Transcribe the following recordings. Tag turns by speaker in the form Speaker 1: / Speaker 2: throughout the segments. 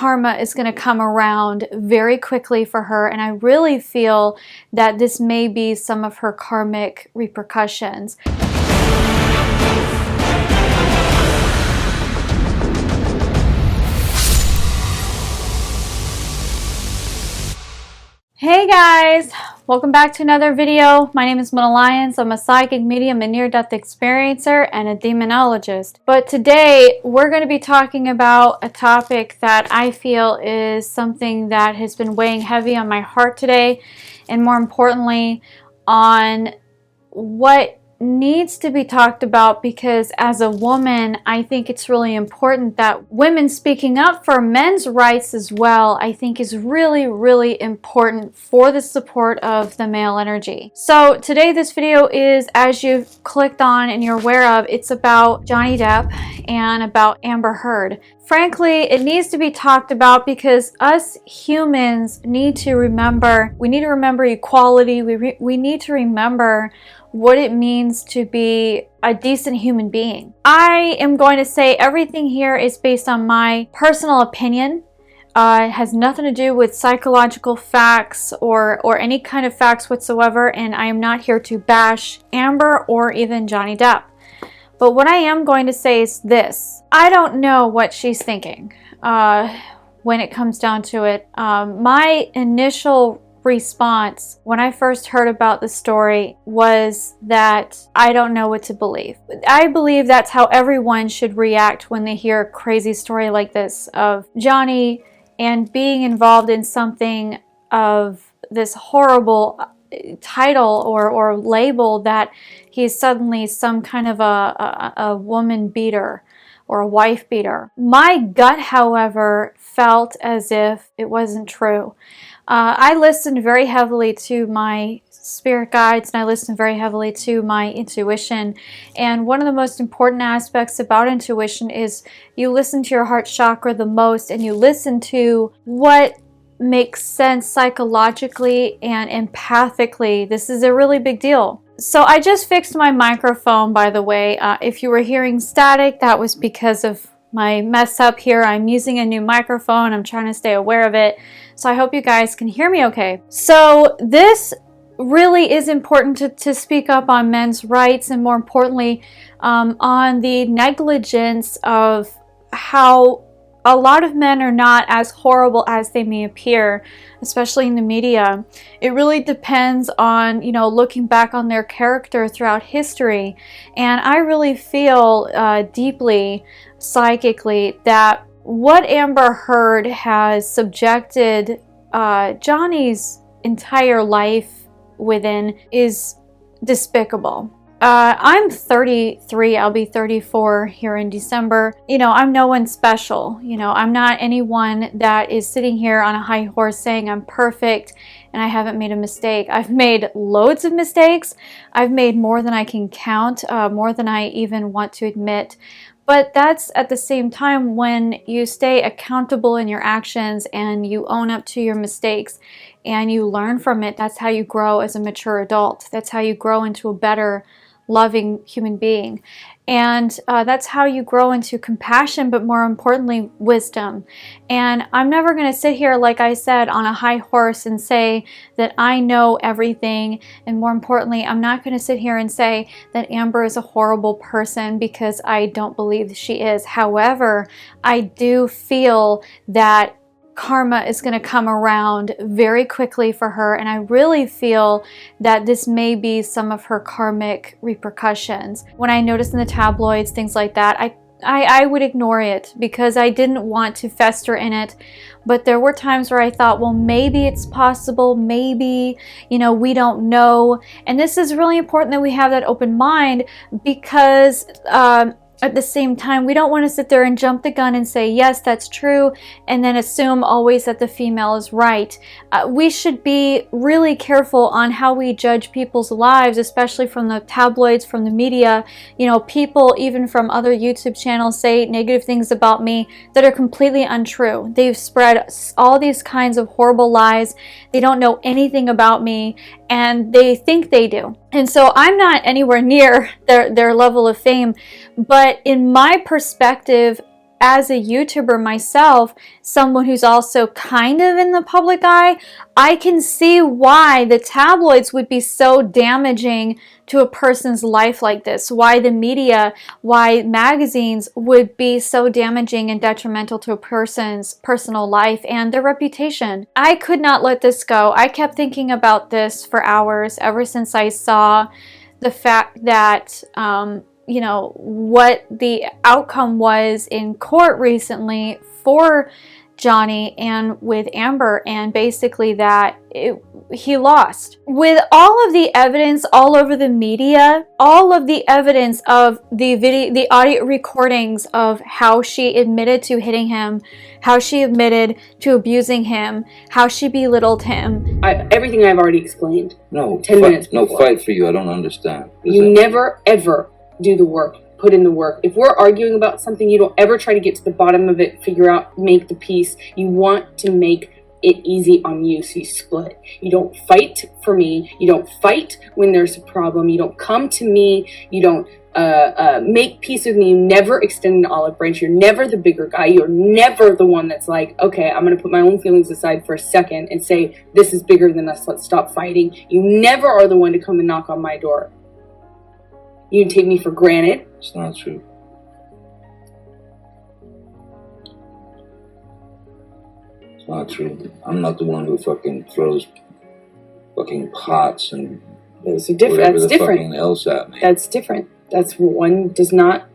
Speaker 1: karma is going to come around very quickly for her, and I really feel that this may be some of her karmic repercussions. Hey guys, welcome back to another video. My name is Mona Lyons. I'm a psychic medium, a near-death experiencer, and a demonologist. But today we're going to be talking about a topic that I feel is something that has been weighing heavy on my heart today, and more importantly, on what needs to be talked about, because as a woman, I think it's really important that women speaking up for men's rights as well, I think is really, really important for the support of the male energy. So today this video is, as you've clicked on and you're aware of, it's about Johnny Depp and about Amber Heard. Frankly, it needs to be talked about because us humans need to remember, we need to remember equality, we need to remember what it means to be a decent human being. I am going to say everything here is based on my personal opinion. It has nothing to do with psychological facts or any kind of facts whatsoever, and I am not here to bash Amber or even Johnny Depp. But what I am going to say is this. I don't know what she's thinking when it comes down to it. My initial response when I first heard about the story was that I don't know what to believe. I believe that's how everyone should react when they hear a crazy story like this of Johnny and being involved in something of this horrible title or label that he's suddenly some kind of a woman beater or a wife beater. My gut, however, felt as if it wasn't true. I listened very heavily to my spirit guides, and I listened very heavily to my intuition. And one of the most important aspects about intuition is you listen to your heart chakra the most, and you listen to what makes sense psychologically and empathically. This is a really big deal. So I just fixed my microphone, by the way. If you were hearing static, that was because of my mess up here. I'm using a new microphone. I'm trying to stay aware of it. So I hope you guys can hear me okay. So this really is important to speak up on men's rights, and more importantly, on the negligence of how a lot of men are not as horrible as they may appear, especially in the media. It really depends on, looking back on their character throughout history. And I really feel deeply, psychically, that what Amber Heard has subjected Johnny's entire life within is despicable. I'm 33, I'll be 34 here in December. I'm no one special. I'm not anyone that is sitting here on a high horse saying I'm perfect and I haven't made a mistake. I've made loads of mistakes. I've made more than I can count, more than I even want to admit. But that's at the same time when you stay accountable in your actions and you own up to your mistakes and you learn from it. That's how you grow as a mature adult. That's how you grow into a better, loving human being. And that's how you grow into compassion, but more importantly, wisdom. And I'm never going to sit here, like I said, on a high horse and say that I know everything. And more importantly, I'm not going to sit here and say that Amber is a horrible person, because I don't believe she is. However, I do feel that karma is going to come around very quickly for her, and I really feel that this may be some of her karmic repercussions. When I noticed in the tabloids, things like that, I would ignore it because I didn't want to fester in it. But there were times where I thought, well, maybe it's possible, maybe, we don't know. And this is really important that we have that open mind, because at the same time, we don't want to sit there and jump the gun and say, yes, that's true, and then assume always that the female is right. We should be really careful on how we judge people's lives, especially from the tabloids, from the media. People even from other YouTube channels say negative things about me that are completely untrue. They've spread all these kinds of horrible lies. They don't know anything about me, and they think they do. And so I'm not anywhere near their level of fame, but in my perspective, as a YouTuber myself, someone who's also kind of in the public eye, I can see why the tabloids would be so damaging to a person's life like this, why the media, why magazines would be so damaging and detrimental to a person's personal life and their reputation. I could not let this go. I kept thinking about this for hours ever since I saw the fact that, you know, what the outcome was in court recently for Johnny and with Amber, and basically that he lost. With all of the evidence all over the media, all of the evidence of the audio recordings of how she admitted to hitting him, how she admitted to abusing him, how she belittled him.
Speaker 2: Everything I've already explained.
Speaker 3: No,
Speaker 2: 10 minutes
Speaker 3: no
Speaker 2: before.
Speaker 3: fight for you. I don't understand.
Speaker 2: You never, ever do the work. Put in the work. If we're arguing about something, you don't ever try to get to the bottom of it, figure out, make the peace. You want to make it easy on you, so you split. You don't fight for me. You don't fight when there's a problem. You don't come to me. You don't make peace with me. You never extend an olive branch. You're never the bigger guy. You're never the one that's like, okay, I'm going to put my own feelings aside for a second and say, this is bigger than us. Let's stop fighting. You never are the one to come and knock on my door. You take me for granted.
Speaker 3: It's not true. It's not true. I'm not the one who fucking throws fucking pots and
Speaker 2: Those are different.
Speaker 3: whatever
Speaker 2: That's
Speaker 3: the
Speaker 2: different.
Speaker 3: fucking else at me.
Speaker 2: That's different. That's one does not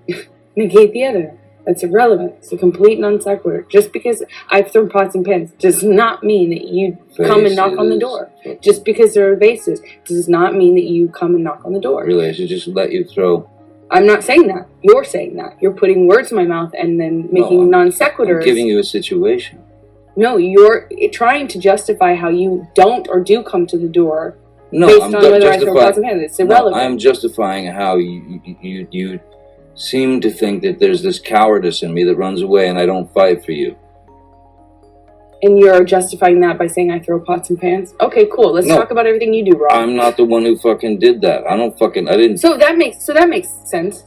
Speaker 2: negate the other. That's irrelevant. It's a complete non sequitur. Just because I've thrown pots and pans does not mean that you come and knock on the door. Just because there are vases does not mean that you come and knock on the door.
Speaker 3: Really, I should just let you throw.
Speaker 2: I'm not saying that. You're saying that. You're putting words in my mouth and then making non sequiturs.
Speaker 3: I'm giving you a situation.
Speaker 2: No, you're trying to justify how you don't or do come to the door.
Speaker 3: No,
Speaker 2: based
Speaker 3: I'm
Speaker 2: on whether I throw
Speaker 3: justifying.
Speaker 2: pots and pans. It's irrelevant.
Speaker 3: No, I'm justifying how you seem to think that there's this cowardice in me that runs away and I don't fight for you.
Speaker 2: And you're justifying that by saying I throw pots and pans? Okay, cool. Let's talk about everything you do wrong.
Speaker 3: I'm not the one who fucking did that. I didn't.
Speaker 2: So that makes sense.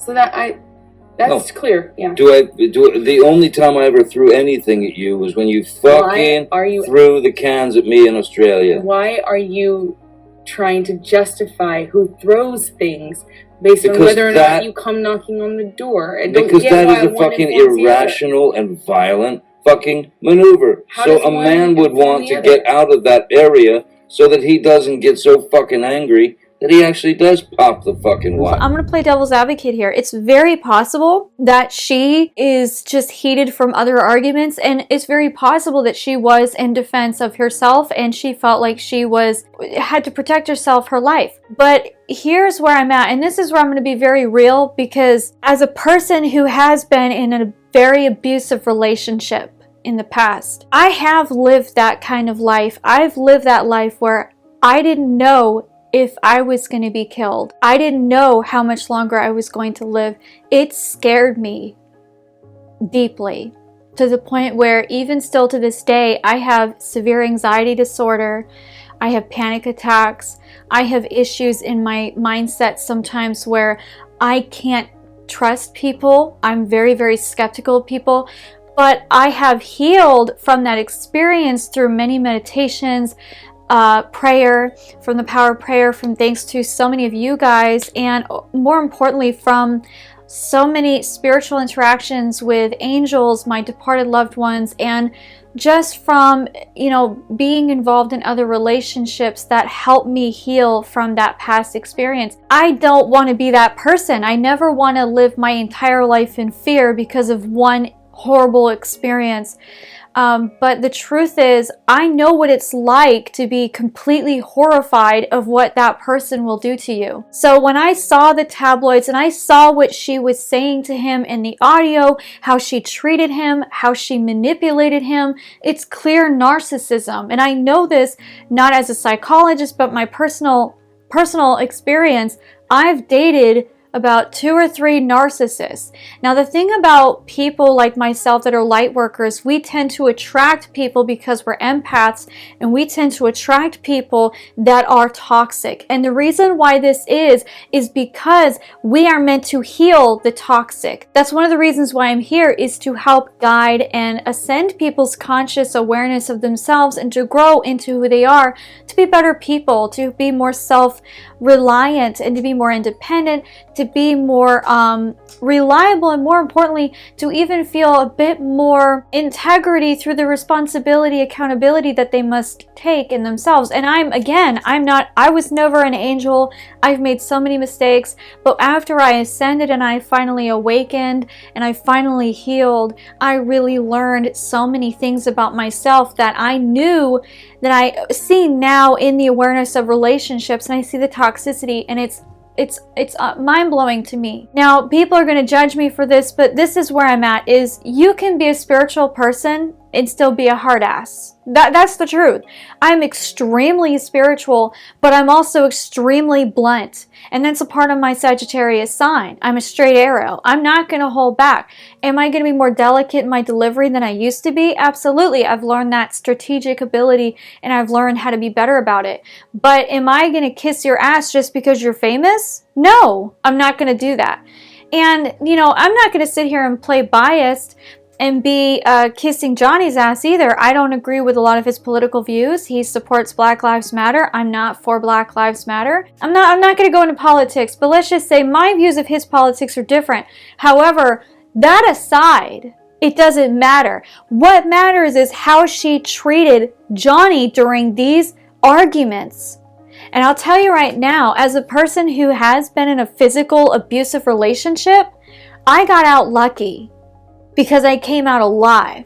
Speaker 2: That's clear. Yeah.
Speaker 3: The only time I ever threw anything at you was when you fucking threw the cans at me in Australia.
Speaker 2: Why are you trying to justify who throws things based on whether or not you come knocking on the door? And
Speaker 3: because that is a fucking irrational and violent fucking maneuver. So a man would want to get out of that area so that he doesn't get so fucking angry that he actually does pop the fucking wine.
Speaker 1: I'm going to play devil's advocate here. It's very possible that she is just heated from other arguments, and it's very possible that she was in defense of herself and she felt like she had to protect herself, her life. But here's where I'm at, and this is where I'm going to be very real, because as a person who has been in a very abusive relationship in the past, I have lived that kind of life. I've lived that life where I didn't know if I was going to be killed. I didn't know how much longer I was going to live. It scared me deeply, to the point where even still to this day, I have severe anxiety disorder. I have panic attacks. I have issues in my mindset sometimes where I can't trust people. I'm very, very skeptical of people. But I have healed from that experience through many meditations, prayer, from the power of prayer, from thanks to so many of you guys, and more importantly from so many spiritual interactions with angels, my departed loved ones, and just from, being involved in other relationships that helped me heal from that past experience. I don't want to be that person. I never want to live my entire life in fear because of one horrible experience. But the truth is, I know what it's like to be completely horrified of what that person will do to you. So when I saw the tabloids and I saw what she was saying to him in the audio, how she treated him, how she manipulated him, it's clear narcissism. And I know this not as a psychologist, but my personal experience. I've dated about 2 or 3 narcissists. Now, the thing about people like myself that are light workers, we tend to attract people because we're empaths, and we tend to attract people that are toxic. And the reason why this is because we are meant to heal the toxic. That's one of the reasons why I'm here, is to help guide and ascend people's conscious awareness of themselves and to grow into who they are, to be better people, to be more self-reliant and to be more independent, to be more reliable, and more importantly, to even feel a bit more integrity through the responsibility, accountability that they must take in themselves. And I was never an angel. I've made so many mistakes, but after I ascended and I finally awakened and I finally healed, I really learned so many things about myself that I knew, that I see now in the awareness of relationships, and I see the toxicity, and it's mind-blowing to me. Now, people are going to judge me for this, but this is where I'm at, is you can be a spiritual person and still be a hard ass. That's the truth. I'm extremely spiritual, but I'm also extremely blunt. And that's a part of my Sagittarius sign. I'm a straight arrow. I'm not going to hold back. Am I going to be more delicate in my delivery than I used to be? Absolutely. I've learned that strategic ability, and I've learned how to be better about it. But am I going to kiss your ass just because you're famous? No, I'm not going to do that. And, I'm not going to sit here and play biased and be kissing Johnny's ass either. I don't agree with a lot of his political views. He supports Black Lives Matter. I'm not for Black Lives Matter. I'm not going to go into politics, but let's just say my views of his politics are different. However, that aside, it doesn't matter. What matters is how she treated Johnny during these arguments. And I'll tell you right now, as a person who has been in a physical abusive relationship, I got out lucky, because I came out alive,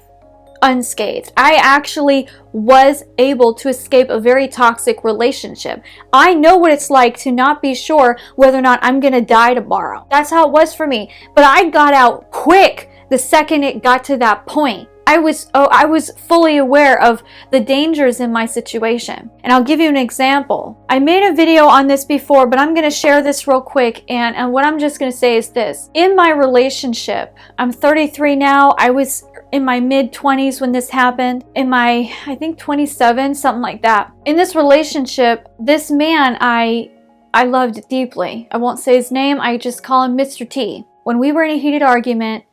Speaker 1: unscathed. I actually was able to escape a very toxic relationship. I know what it's like to not be sure whether or not I'm going to die tomorrow. That's how it was for me. But I got out quick the second it got to that point. I was fully aware of the dangers in my situation. And I'll give you an example. I made a video on this before, but I'm going to share this real quick. And what I'm just going to say is this. In my relationship, I'm 33 now. I was in my mid-20s when this happened. In my, I think 27, something like that. In this relationship, this man I loved deeply. I won't say his name. I just call him Mr. T. When we were in a heated argument,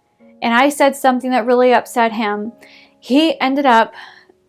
Speaker 1: and I said something that really upset him, he ended up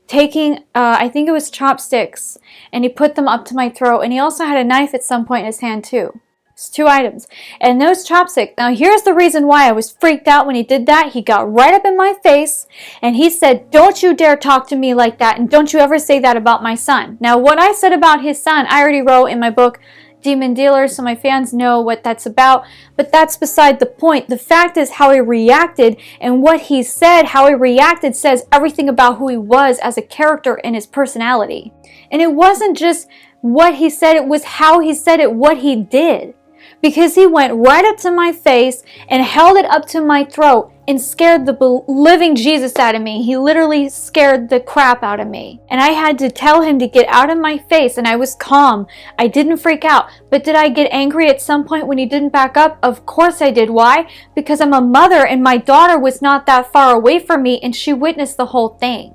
Speaker 1: taking, I think it was chopsticks, and he put them up to my throat, and he also had a knife at some point in his hand too. It's 2 items. And those chopsticks, now here's the reason why I was freaked out when he did that. He got right up in my face, and he said, "Don't you dare talk to me like that, and don't you ever say that about my son." Now, what I said about his son, I already wrote in my book, Demon Dealer, so my fans know what that's about, but that's beside the point. The fact is how he reacted, and what he said, how he reacted, says everything about who he was as a character and his personality. And it wasn't just what he said, it was how he said it, what he did. Because he went right up to my face and held it up to my throat and scared the living Jesus out of me. He literally scared the crap out of me. And I had to tell him to get out of my face, and I was calm. I didn't freak out. But did I get angry at some point when he didn't back up? Of course I did. Why? Because I'm a mother, and my daughter was not that far away from me, and she witnessed the whole thing.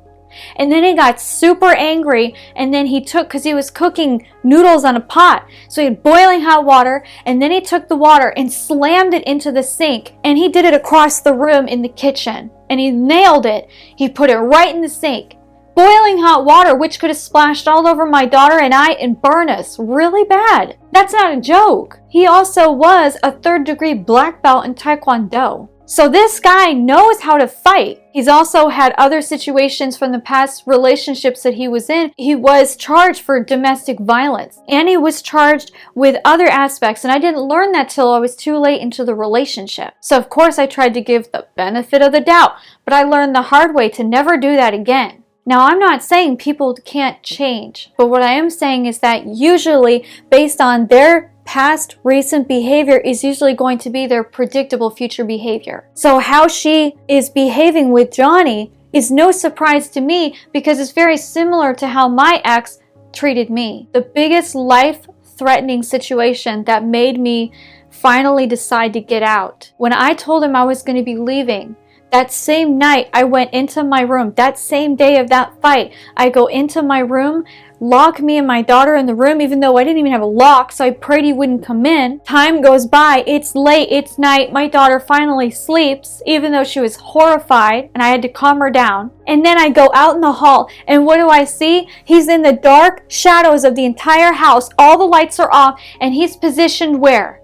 Speaker 1: And then he got super angry, and then he took, because he was cooking noodles on a pot, so he had boiling hot water, and then he took the water and slammed it into the sink, and he did it across the room in the kitchen, and he nailed it. He put it right in the sink. Boiling hot water, which could have splashed all over my daughter and I and burned us really bad. That's not a joke. He also was a 3rd-degree black belt in Taekwondo. So this guy knows how to fight. He's also had other situations from the past relationships that he was in. He was charged for domestic violence, and he was charged with other aspects, and I didn't learn that till I was too late into the relationship. So of course I tried to give the benefit of the doubt, but I learned the hard way to never do that again. Now, I'm not saying people can't change, but what I am saying is that usually based on their past recent behavior is usually going to be their predictable future behavior. So how she is behaving with Johnny is no surprise to me, because it's very similar to how my ex treated me. The biggest life-threatening situation that made me finally decide to get out. When I told him I was going to be leaving, that same night I went into my room. That same day of that fight, I go into my room, lock me and my daughter in the room, even though I didn't even have a lock, so I prayed he wouldn't come in. Time goes by, it's late, it's night, my daughter finally sleeps, even though she was horrified, and I had to calm her down. And then I go out in the hall, and what do I see? He's in the dark shadows of the entire house, all the lights are off, and he's positioned where?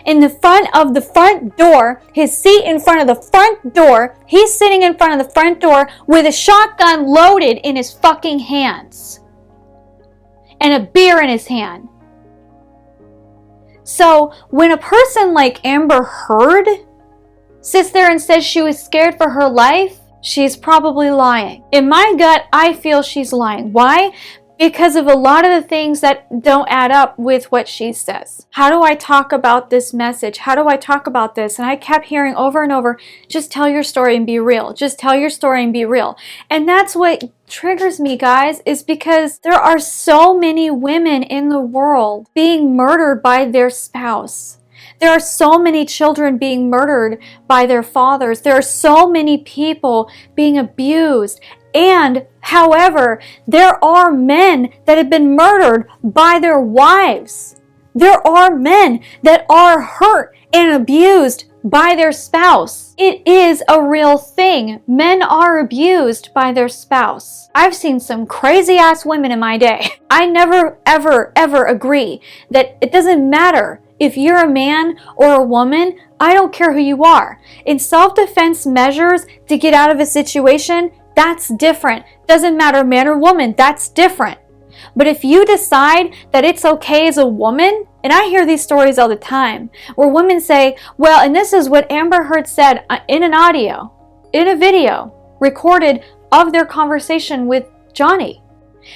Speaker 1: In the front of the front door, his seat in front of the front door, he's sitting in front of the front door with a shotgun loaded in his fucking hands. And a beer in his hand. So when a person like Amber Heard sits there and says she was scared for her life, she's probably lying. In my gut, I feel she's lying. Why? Because of a lot of the things that don't add up with what she says. How do I talk about this message? How do I talk about this? And I kept hearing over and over, just tell your story and be real. Just tell your story and be real. And that's what triggers me, guys, is because there are so many women in the world being murdered by their spouse. There are so many children being murdered by their fathers. There are so many people being abused. And, however, there are men that have been murdered by their wives. There are men that are hurt and abused by their spouse. It is a real thing. Men are abused by their spouse. I've seen some crazy ass women in my day. I never, ever, ever agree that it doesn't matter if you're a man or a woman. I don't care who you are. In self-defense measures to get out of a situation, that's different. Doesn't matter man or woman, that's different. But if you decide that it's okay as a woman, and I hear these stories all the time, where women say, well, and this is what Amber Heard said in an audio, in a video, recorded of their conversation with Johnny.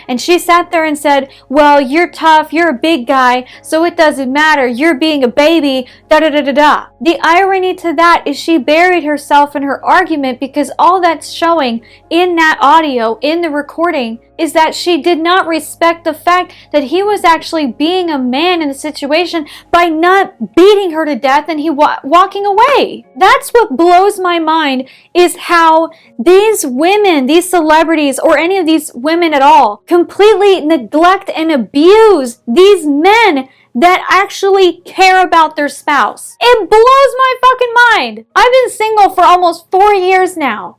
Speaker 1: And she sat there and said, well, you're tough, you're a big guy, so it doesn't matter, you're being a baby, da-da-da-da-da. The irony to that is she buried herself in her argument because all that's showing in that audio, in the recording, is that she did not respect the fact that he was actually being a man in the situation by not beating her to death and he walking away. That's what blows my mind, is how these women, these celebrities, or any of these women at all, completely neglect and abuse these men that actually care about their spouse. It blows my fucking mind. I've been single for almost 4 years now.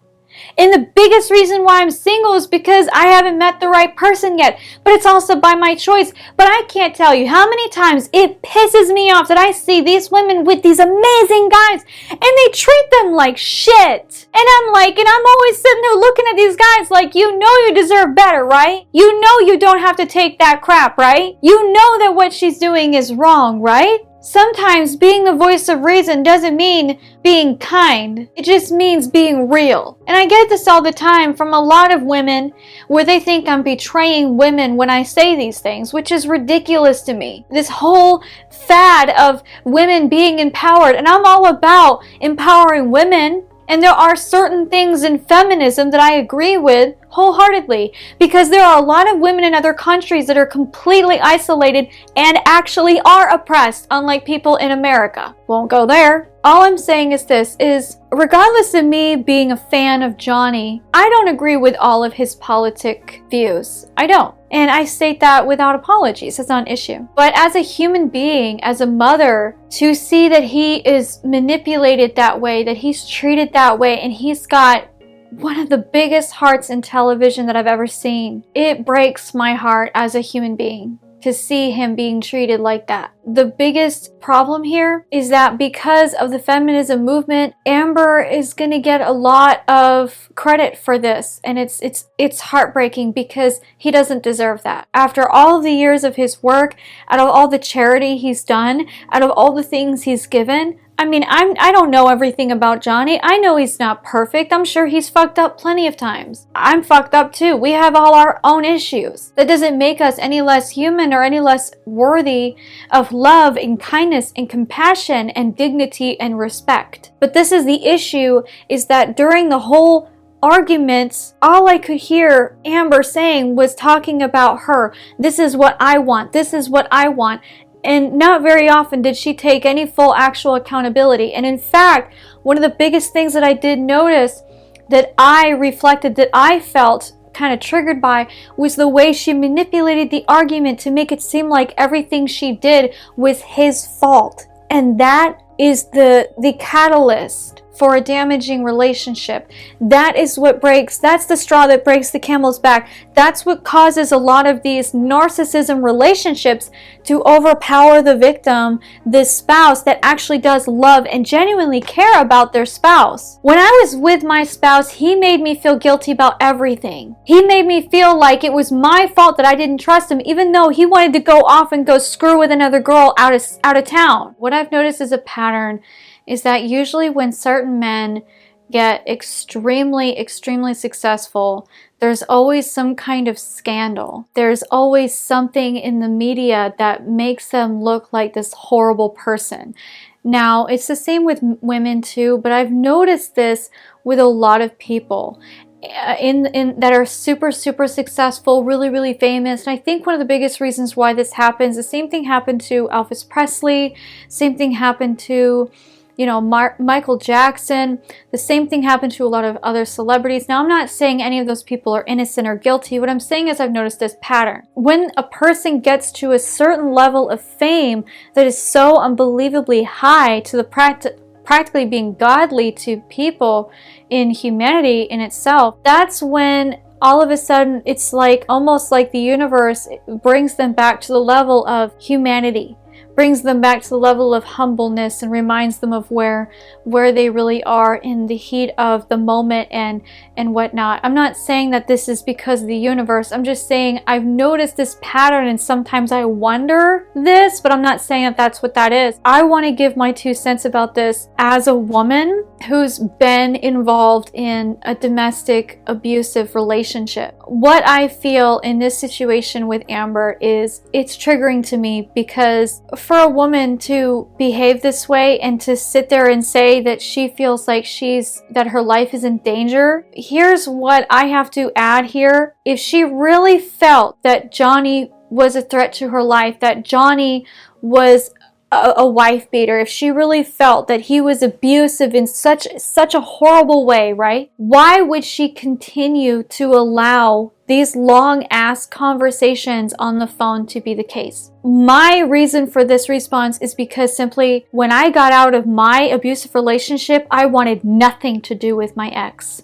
Speaker 1: And the biggest reason why I'm single is because I haven't met the right person yet. But it's also by my choice. But I can't tell you how many times it pisses me off that I see these women with these amazing guys and they treat them like shit. And I'm always sitting there looking at these guys like, you know you deserve better, right? You know you don't have to take that crap, right? You know that what she's doing is wrong, right? Sometimes being the voice of reason doesn't mean being kind. It just means being real. And I get this all the time from a lot of women where they think I'm betraying women when I say these things, which is ridiculous to me. This whole fad of women being empowered, and I'm all about empowering women. And there are certain things in feminism that I agree with wholeheartedly, because there are a lot of women in other countries that are completely isolated and actually are oppressed, unlike people in America. Won't go there. All I'm saying is this, is regardless of me being a fan of Johnny, I don't agree with all of his politic views. I don't. And I state that without apologies. It's not an issue. But as a human being, as a mother, to see that he is manipulated that way, that he's treated that way, and he's got one of the biggest hearts in television that I've ever seen, it breaks my heart as a human being to see him being treated like that. The biggest problem here is that because of the feminism movement, Amber is going to get a lot of credit for this, and it's heartbreaking because he doesn't deserve that. After all of the years of his work, out of all the charity he's done, out of all the things he's given, I mean, I don't know everything about Johnny. I know he's not perfect. I'm sure he's fucked up plenty of times. I'm fucked up too. We have all our own issues. That doesn't make us any less human or any less worthy of love and kindness and compassion and dignity and respect. But this is the issue, is that during the whole arguments, all I could hear Amber saying was talking about her. This is what I want. This is what I want. And not very often did she take any full actual accountability. And in fact, one of the biggest things that I did notice that I reflected, that I felt kind of triggered by, was the way she manipulated the argument to make it seem like everything she did was his fault. And that is the catalyst for a damaging relationship. That is what breaks, that's the straw that breaks the camel's back. That's what causes a lot of these narcissism relationships to overpower the victim, the spouse that actually does love and genuinely care about their spouse. When I was with my spouse, he made me feel guilty about everything. He made me feel like it was my fault that I didn't trust him, even though he wanted to go off and go screw with another girl out of town. What I've noticed is a pattern is that usually when certain men get extremely successful, there's always some kind of scandal. There's always something in the media that makes them look like this horrible person. Now, it's the same with women too, but I've noticed this with a lot of people that are super successful, really famous. And I think one of the biggest reasons why this happens, the same thing happened to Elvis Presley, same thing happened to Michael Jackson. The same thing happened to a lot of other celebrities. Now, I'm not saying any of those people are innocent or guilty. What I'm saying is I've noticed this pattern. When a person gets to a certain level of fame that is so unbelievably high, to the practically being godly to people in humanity in itself, that's when all of a sudden it's like almost like the universe brings them back to the level of humanity, brings them back to the level of humbleness, and reminds them of where they really are in the heat of the moment and whatnot. I'm not saying that this is because of the universe. I'm just saying I've noticed this pattern, and sometimes I wonder this, but I'm not saying that that's what that is. I want to give my 2 cents about this as a woman who's been involved in a domestic abusive relationship. What I feel in this situation with Amber is it's triggering to me, because for a woman to behave this way and to sit there and say that she feels like that her life is in danger, here's what I have to add here. If she really felt that Johnny was a threat to her life, that Johnny was a wife beater, if she really felt that he was abusive in such a horrible way, right? Why would she continue to allow these long ass conversations on the phone to be the case? My reason for this response is because simply when I got out of my abusive relationship, I wanted nothing to do with my ex.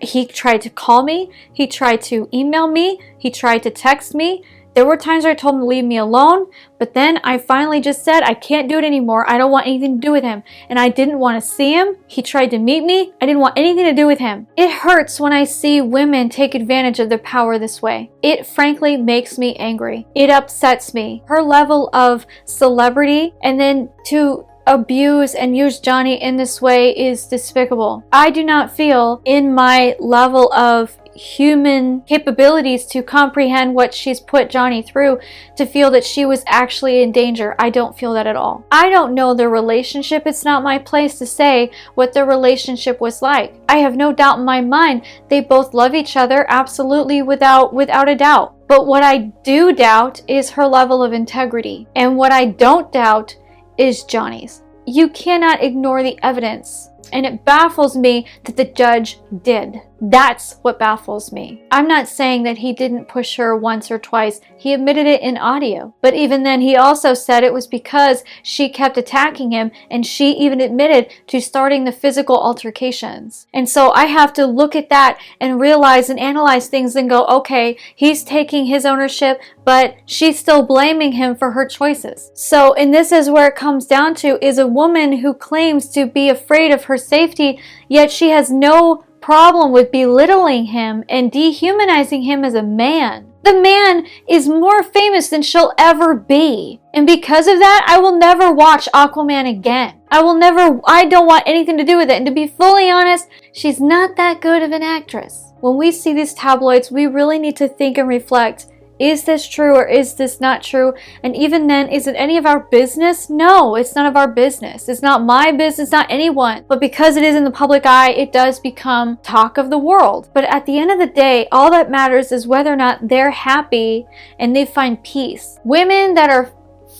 Speaker 1: He tried to call me, he tried to email me, he tried to text me. There were times where I told him to leave me alone, but then I finally just said, I can't do it anymore. I don't want anything to do with him. And I didn't want to see him. He tried to meet me. I didn't want anything to do with him. It hurts when I see women take advantage of their power this way. It frankly makes me angry. It upsets me. Her level of celebrity, and then to abuse and use Johnny in this way, is despicable. I do not feel in my level of human capabilities to comprehend what she's put Johnny through to feel that she was actually in danger. I don't feel that at all. I don't know their relationship. It's not my place to say what their relationship was like. I have no doubt in my mind they both love each other, absolutely, without a doubt. But what I do doubt is her level of integrity. And what I don't doubt is Johnny's. You cannot ignore the evidence. And it baffles me that the judge did. That's what baffles me. I'm not saying that he didn't push her once or twice. He admitted it in audio. But even then, he also said it was because she kept attacking him, and she even admitted to starting the physical altercations. And so I have to look at that and realize and analyze things and go, okay, he's taking his ownership, but she's still blaming him for her choices. So, and this is where it comes down to, is a woman who claims to be afraid of her safety, yet she has no problem with belittling him and dehumanizing him as a man. The man is more famous than she'll ever be. And because of that, I will never watch Aquaman again. I don't want anything to do with it. And to be fully honest, she's not that good of an actress. When we see these tabloids, we really need to think and reflect. Is this true or is this not true? And even then, is it any of our business? No, it's none of our business. It's not my business, not anyone. But because it is in the public eye, it does become talk of the world. But at the end of the day, all that matters is whether or not they're happy and they find peace. Women that are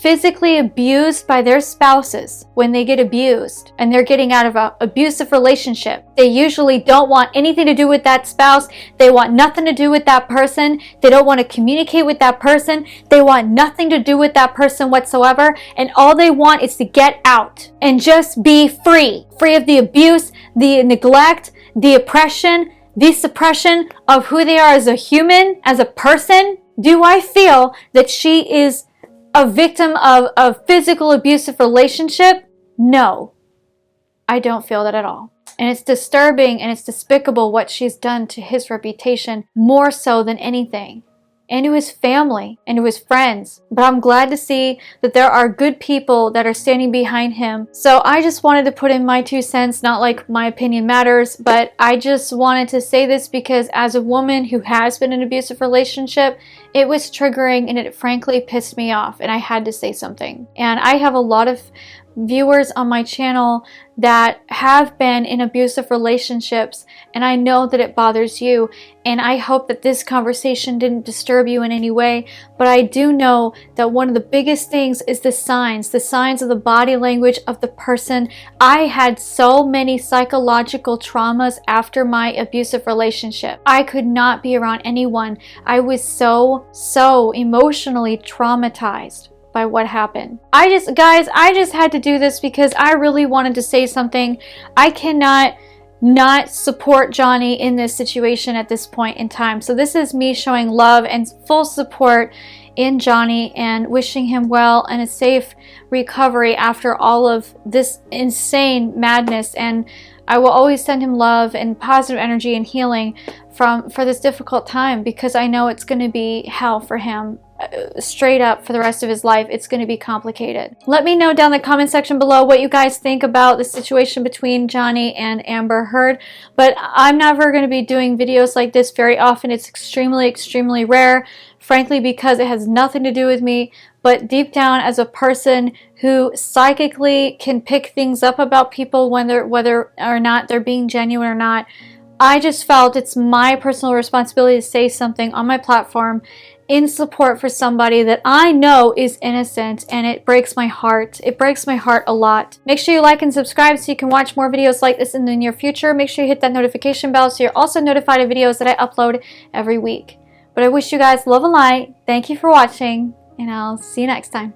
Speaker 1: physically abused by their spouses, when they get abused and they're getting out of an abusive relationship, they usually don't want anything to do with that spouse. They want nothing to do with that person. They don't want to communicate with that person. They want nothing to do with that person whatsoever. And all they want is to get out and just be free. Free of the abuse, the neglect, the oppression, the suppression of who they are as a human, as a person. Do I feel that she is a victim of a physical abusive relationship? No, I don't feel that at all. And it's disturbing and it's despicable what she's done to his reputation, more so than anything, and to his family and to his friends. But I'm glad to see that there are good people that are standing behind him. So I just wanted to put in my 2 cents, not like my opinion matters, but I just wanted to say this because as a woman who has been in an abusive relationship, it was triggering and it frankly pissed me off, and I had to say something. And I have a lot of viewers on my channel that have been in abusive relationships, and I know that it bothers you, and I hope that this conversation didn't disturb you in any way. But I do know that one of the biggest things is the signs of the body language of the person. I had so many psychological traumas after my abusive relationship. I could not be around anyone. I was so emotionally traumatized by what happened. I just had to do this because I really wanted to say something. I cannot not support Johnny in this situation at this point in time. So this is me showing love and full support in Johnny and wishing him well and a safe recovery after all of this insane madness. And I will always send him love and positive energy and healing for this difficult time, because I know it's going to be hell for him. Straight up for the rest of his life. It's going to be complicated. Let me know down in the comment section below what you guys think about the situation between Johnny and Amber Heard. But I'm never going to be doing videos like this very often. It's extremely rare, frankly, because it has nothing to do with me. But deep down, as a person who psychically can pick things up about people, whether or not they're being genuine or not, I just felt it's my personal responsibility to say something on my platform in support for somebody that I know is innocent, and it breaks my heart. It breaks my heart a lot. Make sure you like and subscribe so you can watch more videos like this in the near future. Make sure you hit that notification bell so you're also notified of videos that I upload every week. But I wish you guys love and light. Thank you for watching, and I'll see you next time.